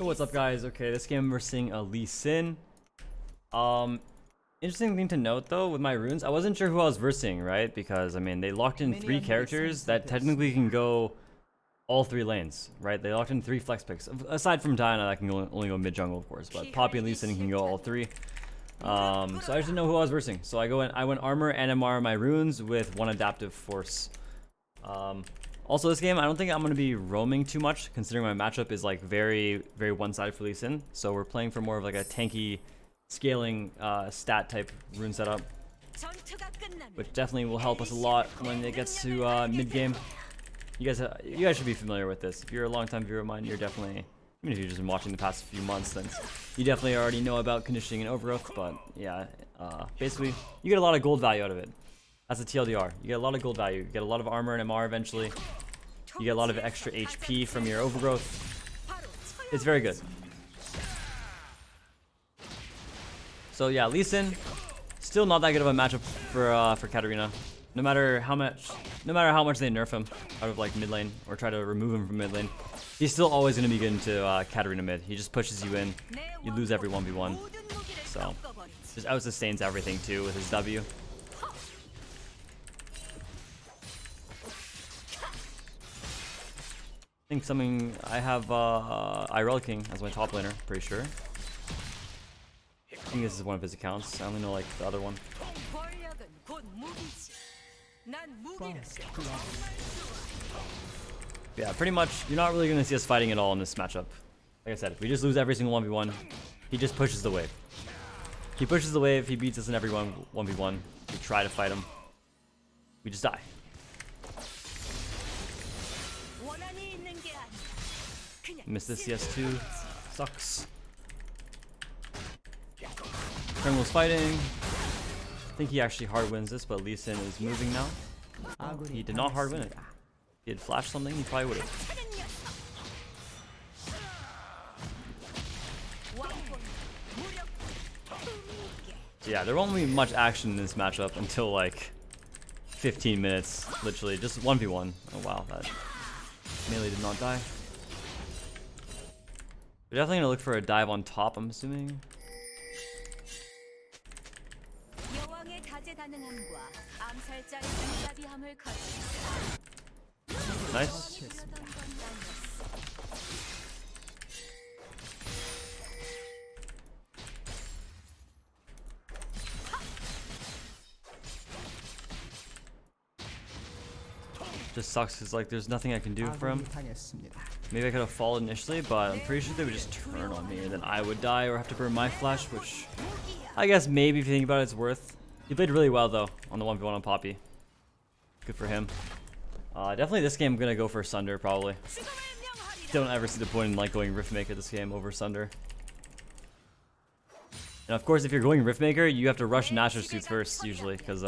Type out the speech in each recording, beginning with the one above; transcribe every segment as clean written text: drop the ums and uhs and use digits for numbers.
Yo, what's up guys? Okay, this game we're seeing a Lee Sin. Interesting thing to note though with my runes, I wasn't sure who I was versing, right? Because I mean they locked in 3 characters that technically can go all 3 lanes, right? They locked in 3 flex picks. Aside from Diana that can only go mid jungle of course, but Poppy and Lee Sin can go all 3. So I just didn't know who I was versing. So I went armor and MR my runes with 1 adaptive force. Also this game, I don't think I'm going to be roaming too much considering my matchup is like very one-sided for Lee Sin. So we're playing for more of like a tanky scaling stat type rune setup, which definitely will help us a lot when it gets to mid game. You guys should be familiar with this. If you're a long-time viewer of mine, you're definitely, even if you've just been watching the past few months, then you definitely already know about conditioning and overgrowth. But yeah, basically you get a lot of gold value out of it. That's a TLDR. You get a lot of gold value. You get a lot of armor and MR eventually. You get a lot of extra HP from your overgrowth. It's very good. So yeah, Lee Sin, still not that good of a matchup for Katarina. No matter how much they nerf him out of like mid lane or try to remove him from mid lane, he's still always going to be good into Katarina mid. He just pushes you in, you lose every 1v1. So just out sustains everything too with his W. I think I have IRELKIng as my top laner, pretty sure. I think this is one of his accounts. I only know like the other one. Yeah, pretty much you're not really gonna see us fighting at all in this matchup. Like I said, we just lose every single 1v1. He just pushes the wave. He pushes the wave, he beats us in every 1v1. We try to fight him. We just die. Missed this CS2. Sucks. Criminal's fighting. I think he actually hard wins this, but Lee Sin is moving now. He did not hard win it. If he had flashed something, he probably would have. So yeah, there won't be much action in this matchup until like 15 minutes, literally. Just 1v1. Oh wow, that melee did not die. We're definitely gonna look for a dive on top, I'm assuming. Nice. Just sucks because like there's nothing I can do for him. Maybe I could have followed initially, but I'm pretty sure they would just turn on me and then I would die or have to burn my flash, which I guess maybe if you think about it, it's worth. He played really well though on the 1v1 on Poppy. Good for him. Definitely this game I'm gonna go for Sunder probably. Don't ever see the point in like going Riftmaker this game over Sunder. And of course if you're going Riftmaker, you have to rush Nashor suits first usually, because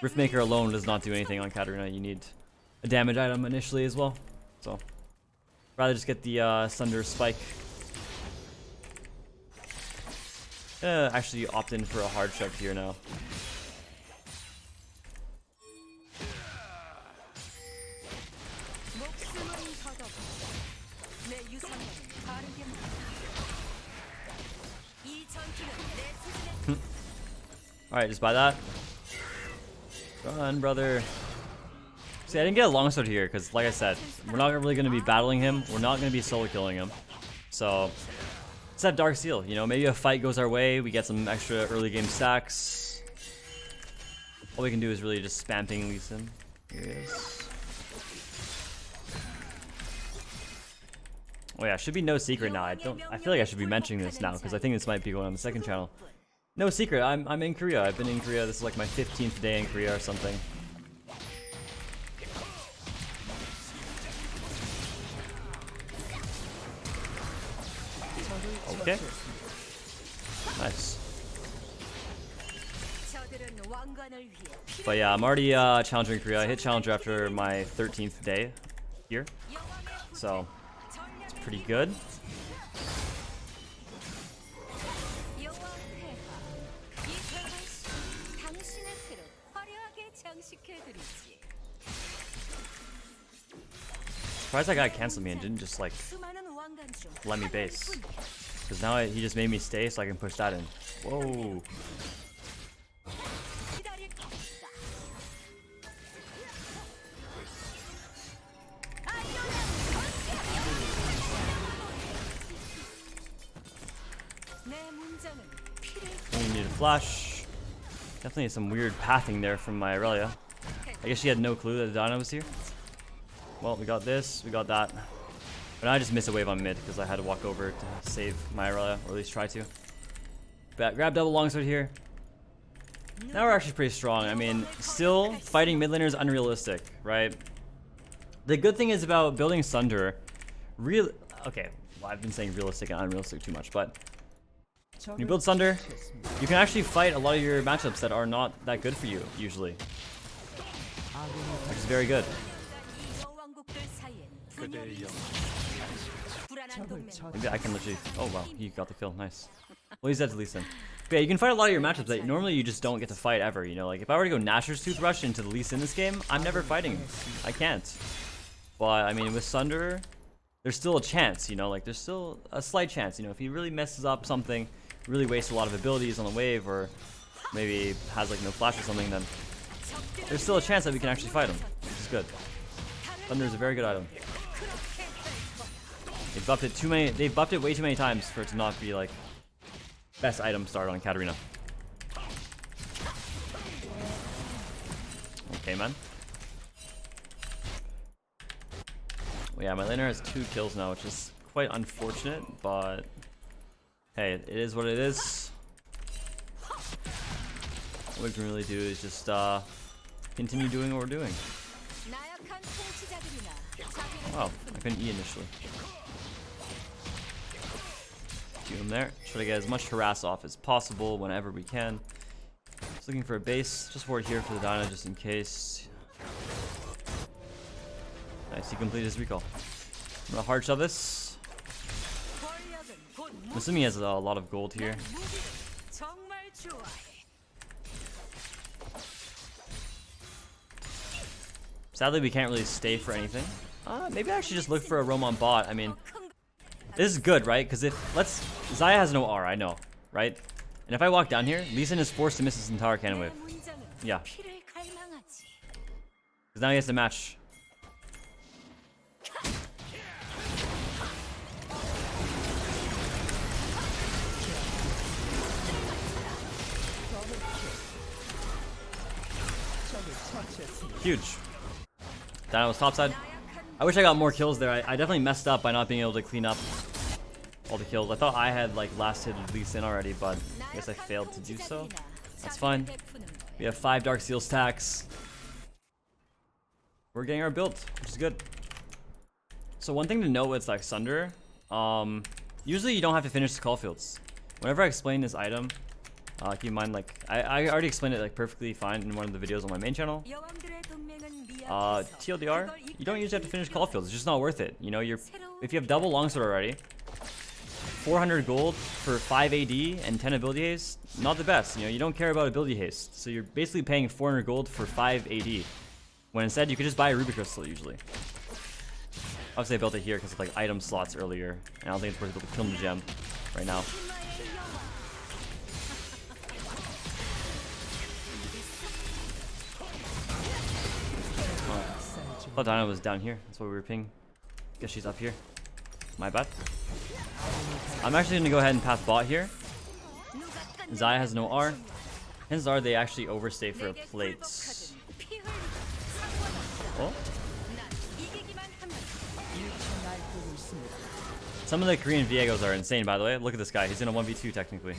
Riftmaker alone does not do anything on Katarina. You need a damage item initially as well. So rather just get the Sunder spike. Actually opt in for a hard shove here now. Alright, just buy that. Run, brother. See, I didn't get a longsword here because, like I said, we're not really going to be battling him. We're not going to be solo killing him. So, let's have Dark Seal. You know, maybe a fight goes our way. We get some extra early game stacks. All we can do is really just spam ping Lee Sin. Here he is. Oh yeah, should be no secret now. I feel like I should be mentioning this now because I think this might be going on the second channel. No secret, I'm in Korea. I've been in Korea. This is like my 15th day in Korea or something. Okay. Nice. But yeah, I'm already challenger in Korea. I hit challenger after my 13th day here. So, it's pretty good. Surprised that guy canceled me and didn't just like let me base. Because now he just made me stay so I can push that in. Whoa. We need a flash. Definitely some weird pathing there from my Irelia. I guess she had no clue that the Dyna was here. Well, we got this, we got that. But I just missed a wave on mid because I had to walk over to save my Irelia, or at least try to. But grab double longsword here. Now we're actually pretty strong. I mean, still fighting mid laner is unrealistic, right? The good thing is about building Sunderer, okay, well, I've been saying realistic and unrealistic too much, but when you build Sunderer, you can actually fight a lot of your matchups that are not that good for you, usually. Which is very good. Maybe I can literally... Oh wow, he got the kill, nice. Well, he's dead to Lee Sin. But yeah, you can fight a lot of your matchups that normally you just don't get to fight ever, you know? Like, if I were to go Nashor's Toothbrush into the Lee Sin this game, I'm never fighting. I can't. But, I mean, with Sunderer, there's still a chance, you know? Like, there's still a slight chance, you know? If he really messes up something, really wastes a lot of abilities on the wave, or maybe has, like, no flash or something, then there's still a chance that we can actually fight him, which is good. Thunder is a very good item. They've buffed it they've buffed it way too many times for it to not be like best item start on Katarina. Okay, man. Well, yeah, my laner has 2 kills now, which is quite unfortunate, but hey, it is what it is. What we can really do is just continue doing what we're doing. Wow, I couldn't E initially. Shoot him there. Try to get as much harass off as possible whenever we can. Just looking for a base. Just ward here for the Dyna just in case. Nice, he completed his recall. I'm gonna hard shove this. I'm assuming he has a lot of gold here. Sadly, we can't really stay for anything. Maybe I should just look for a roam on bot. I mean, this is good, right? Because Xayah has no R, I know, right? And if I walk down here, Lee Sin is forced to miss his entire cannon wave. Yeah. Because now he has to match. Huge. Dyna was topside. I wish I got more kills there. I definitely messed up by not being able to clean up all the kills. I thought I had like last hit Lee Sin already, but I guess I failed to do so. That's fine. We have 5 Dark Seal stacks. We're getting our build, which is good. So one thing to note with like Sunderer, usually you don't have to finish the call fields. Whenever I explain this item, keep in mind, like I already explained it like perfectly fine in one of the videos on my main channel. TLDR, you don't usually have to finish call fields. It's just not worth it. You know, if you have double longsword already, 400 gold for 5 AD and 10 ability haste, not the best. You know, you don't care about ability haste, so you're basically paying 400 gold for 5 AD. When instead you could just buy a ruby crystal usually. Obviously I built it here because of like item slots earlier, and I don't think it's worth it to kill the gem right now. I thought Dyna was down here. That's why we were ping. Guess she's up here. My bad. I'm actually going to go ahead and path bot here. Xayah has no R. Chances are they actually overstay for a plate. Oh. Some of the Korean Viegos are insane, by the way. Look at this guy. He's in a 1v2 technically.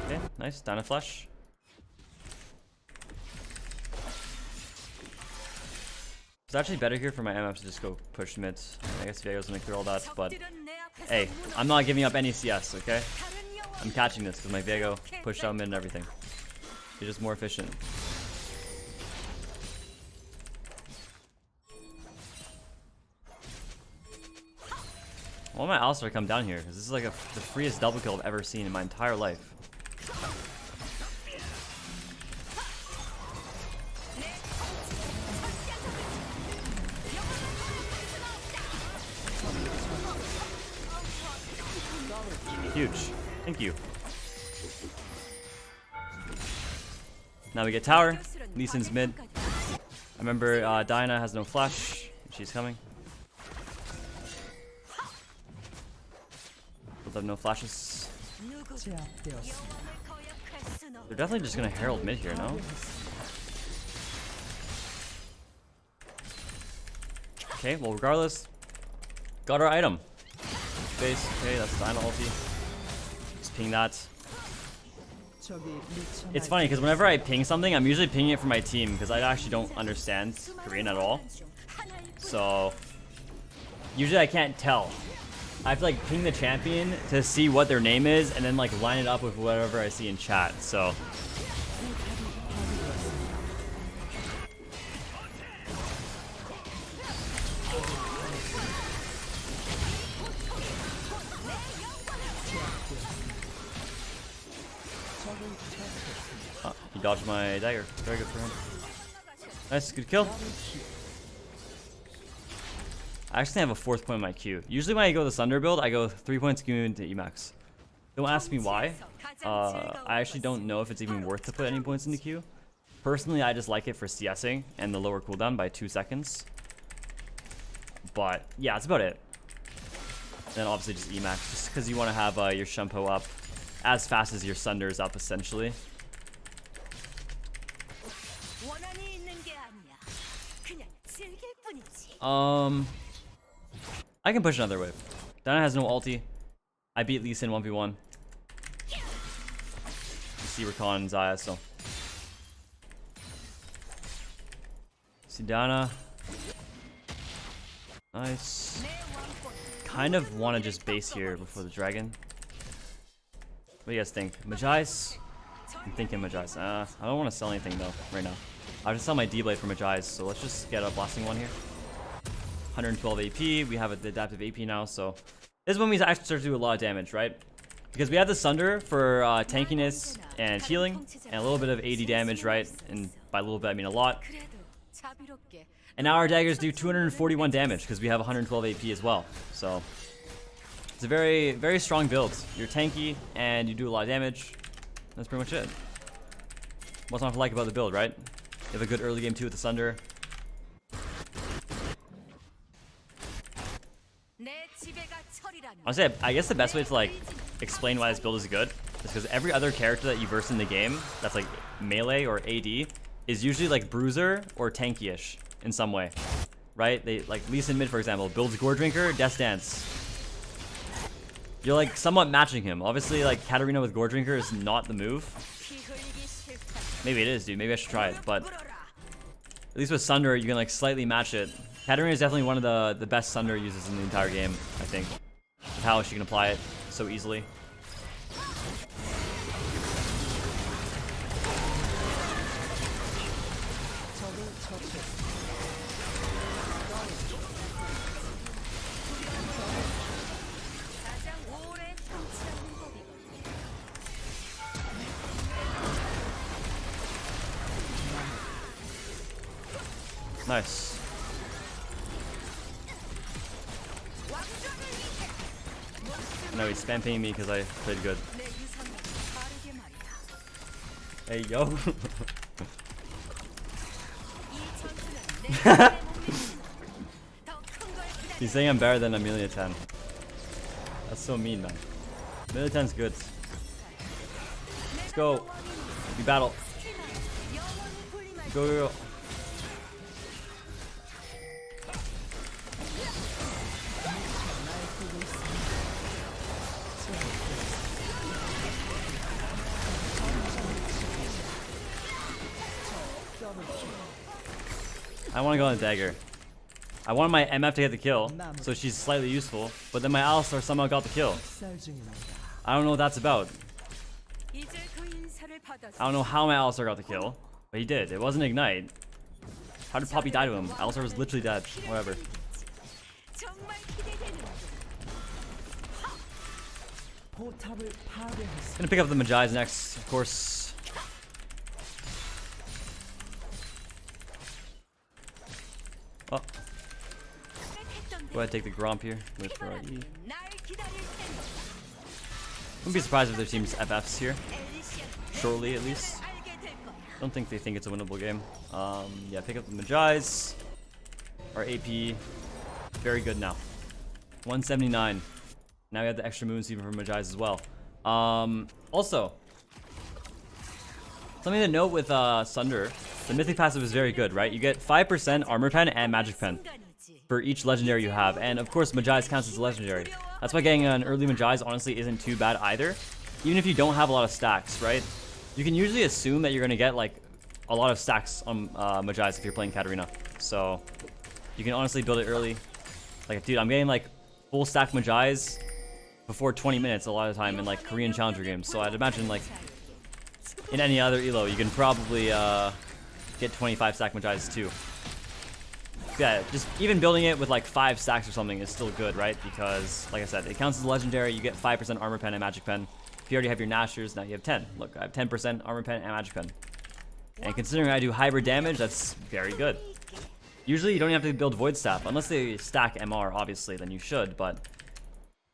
Okay, nice. Dyna flash. It's actually better here for my MF to just go push mids. I guess Viego's gonna clear all that, but hey, I'm not giving up any CS, okay? I'm catching this because my Viego pushed out mid and everything. He's just more efficient. I want my Alistar to come down here because this is like the freest double kill I've ever seen in my entire life. Huge. Thank you. Now we get tower. Lee Sin's mid. I remember Diana has no flash. She's coming. Both have no flashes. They're definitely just gonna herald mid here, no? Okay, well regardless, got our item. Base. Okay, that's Diana ulti. Just ping that. It's funny because whenever I ping something, I'm usually pinging it for my team because I actually don't understand Korean at all. So usually I can't tell. I have to like ping the champion to see what their name is and then like line it up with whatever I see in chat. So oh, he dodged my dagger. Very good for him. Nice, good kill. I actually have a 4th point in my queue. Usually when I go the Sunder build, I go 3 points queue into Emax. Don't ask me why. I actually don't know if it's even worth to put any points in the queue. Personally, I just like it for CSing and the lower cooldown by 2 seconds. But yeah, that's about it. Then obviously just Emax, just because you want to have your Shumpo up as fast as your Sunder is up, essentially. I can push another wave. Diana has no ulti. I beat Lee Sin 1v1. See Rakan and Zaya, so. See Diana. Nice. Kind of want to just base here before the dragon. What do you guys think? Magi's? I'm thinking Magi's. I don't want to sell anything though, right now. I'll just sell my D-Blade for Magi's, so let's just get a blasting one here. 112 AP, we have the adaptive AP now, so this is when we actually start to do a lot of damage, right? Because we have the Sunder for tankiness and healing, and a little bit of AD damage, right? And by a little bit, I mean a lot. And now our daggers do 241 damage, because we have 112 AP as well. So, it's a very, very strong build. You're tanky, and you do a lot of damage. That's pretty much it. What's not to like about the build, right? You have a good early game too with the Sunder. Honestly, I guess the best way to like explain why this build is good is because every other character that you verse in the game that's like melee or AD is usually like bruiser or tanky-ish in some way, right? They like Lee Sin mid, for example, builds Gore Drinker, Death Dance. You're like somewhat matching him. Obviously, like Katarina with Gore Drinker is not the move. Maybe it is, dude. Maybe I should try it. But at least with Sunder, you can like slightly match it. Katarina is definitely one of the best Sunder uses in the entire game, I think. With how she can apply it so easily. Nice. No, he's spamming me because I played good. Hey, yo. He's saying I'm better than Amelia 10. That's so mean, man. Amelia 10's good. Let's go. We battle. Go, go, go. I want to go on the dagger. I wanted my MF to get the kill, so she's slightly useful, but then my Alistar somehow got the kill. I don't know what that's about. I don't know how my Alistar got the kill, but he did. It wasn't Ignite. How did Poppy die to him? Alistar was literally dead. Whatever. Gonna pick up the Magi's next, of course. Oh. Go ahead and take the Gromp here. Wait for our E. Wouldn't be surprised if their team's FFs here. Shortly, at least. Don't think they think it's a winnable game. Yeah, pick up the Magi's. Our AP, very good now. 179. Now we have the extra moons even for Magi's as well. Also, something to note with Sunderer, the Mythic passive is very good, right? You get 5% Armor Pen and Magic Pen for each legendary you have. And of course, Magi's counts as a legendary. That's why getting an early Magi's honestly isn't too bad either. Even if you don't have a lot of stacks, right? You can usually assume that you're going to get like a lot of stacks on Magi's if you're playing Katarina. So you can honestly build it early. Like, dude, I'm getting like full stack Magi's before 20 minutes a lot of the time in like Korean Challenger games. So I'd imagine like in any other elo, you can probably get 25 stack Magi's too. Yeah, just even building it with like 5 stacks or something is still good, right? Because, like I said, it counts as a legendary. You get 5% Armor Pen and Magic Pen. If you already have your Nashers, now you have 10. Look, I have 10% Armor Pen and Magic Pen. And considering I do hybrid damage, that's very good. Usually you don't have to build Void Staff. Unless they stack MR, obviously, then you should. But,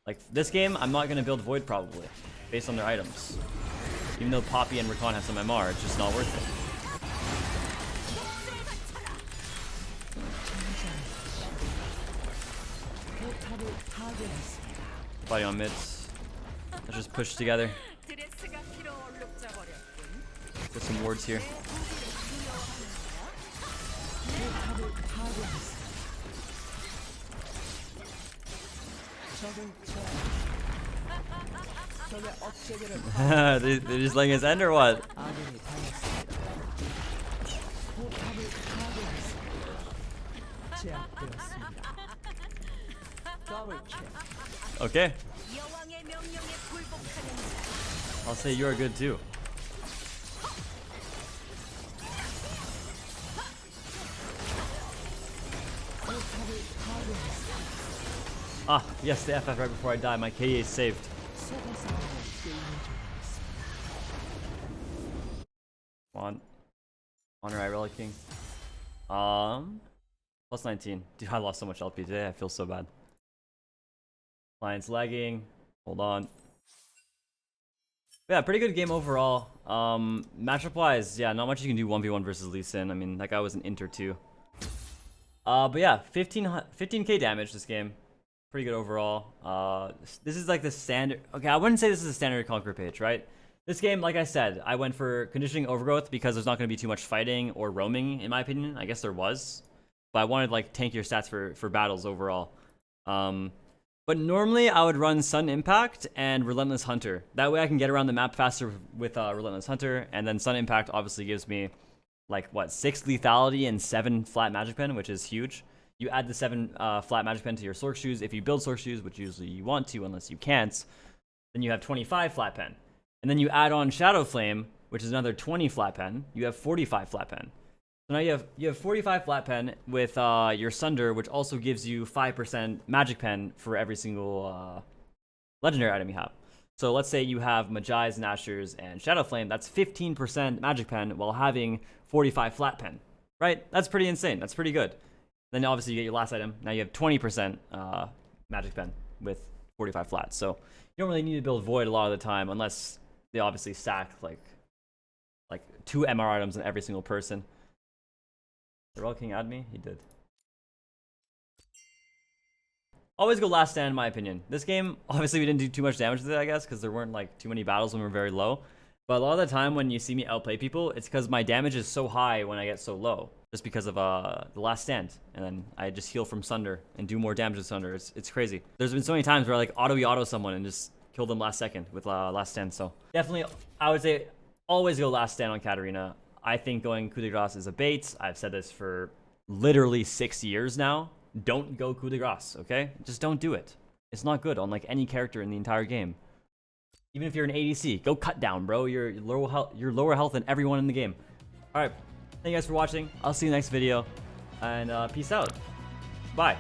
like, this game, I'm not going to build Void probably, based on their items. Even though Poppy and Rakan have some MR, it's just not worth it. Fighting on mids. Let's just push together. Get some wards here. They're just letting us end or what? Okay. I'll say you are good too. Ah, yes, the FF right before I die. My KDA is saved. Come on. Honor IRELKIng. Plus 19. Dude, I lost so much LP today. I feel so bad. Client's lagging. Hold on. Yeah, pretty good game overall. Matchup wise, yeah, not much you can do 1v1 versus Lee Sin. I mean, that guy was an Inter too. But yeah, 15k damage this game. Pretty good overall. This is like the standard. Okay, I wouldn't say this is a standard Conqueror page, right? This game, like I said, I went for Conditioning Overgrowth because there's not going to be too much fighting or roaming, in my opinion. I guess there was. But I wanted like tankier stats for battles overall. But normally I would run Sun Impact and Relentless Hunter. That way I can get around the map faster with Relentless Hunter. And then Sun Impact obviously gives me like, what, 6 lethality and 7 flat Magic Pen, which is huge. You add the 7 flat Magic Pen to your Sork Shoes. If you build Sork Shoes, which usually you want to unless you can't, then you have 25 flat pen. And then you add on Shadow Flame, which is another 20 flat pen. You have 45 flat pen. So now you have 45 flat pen with your Sunder, which also gives you 5% Magic Pen for every single legendary item you have. So let's say you have Magi's, Nashers, and Shadow Flame. That's 15% Magic Pen while having 45 flat pen, right? That's pretty insane. That's pretty good. Then obviously you get your last item. Now you have 20% Magic Pen with 45 flat. So you don't really need to build Void a lot of the time unless they obviously stack like 2 MR items on every single person. Did IRELKIng add me? He did. Always go last stand in my opinion. This game, obviously we didn't do too much damage with it, I guess, because there weren't like too many battles when we were very low. But a lot of the time when you see me outplay people, it's because my damage is so high when I get so low. Just because of the last stand. And then I just heal from Sunder and do more damage with Sunder. It's crazy. There's been so many times where I like auto someone and just kill them last second with last stand. So definitely, I would say always go last stand on Katarina. I think going coup de grace is a bait. I've said this for literally 6 years now. Don't go coup de grace, okay? Just don't do it. It's not good on like any character in the entire game. Even if you're an ADC, go cut down, bro. You're lower health than everyone in the game. All right, thank you guys for watching. I'll see you next video, and peace out. Bye.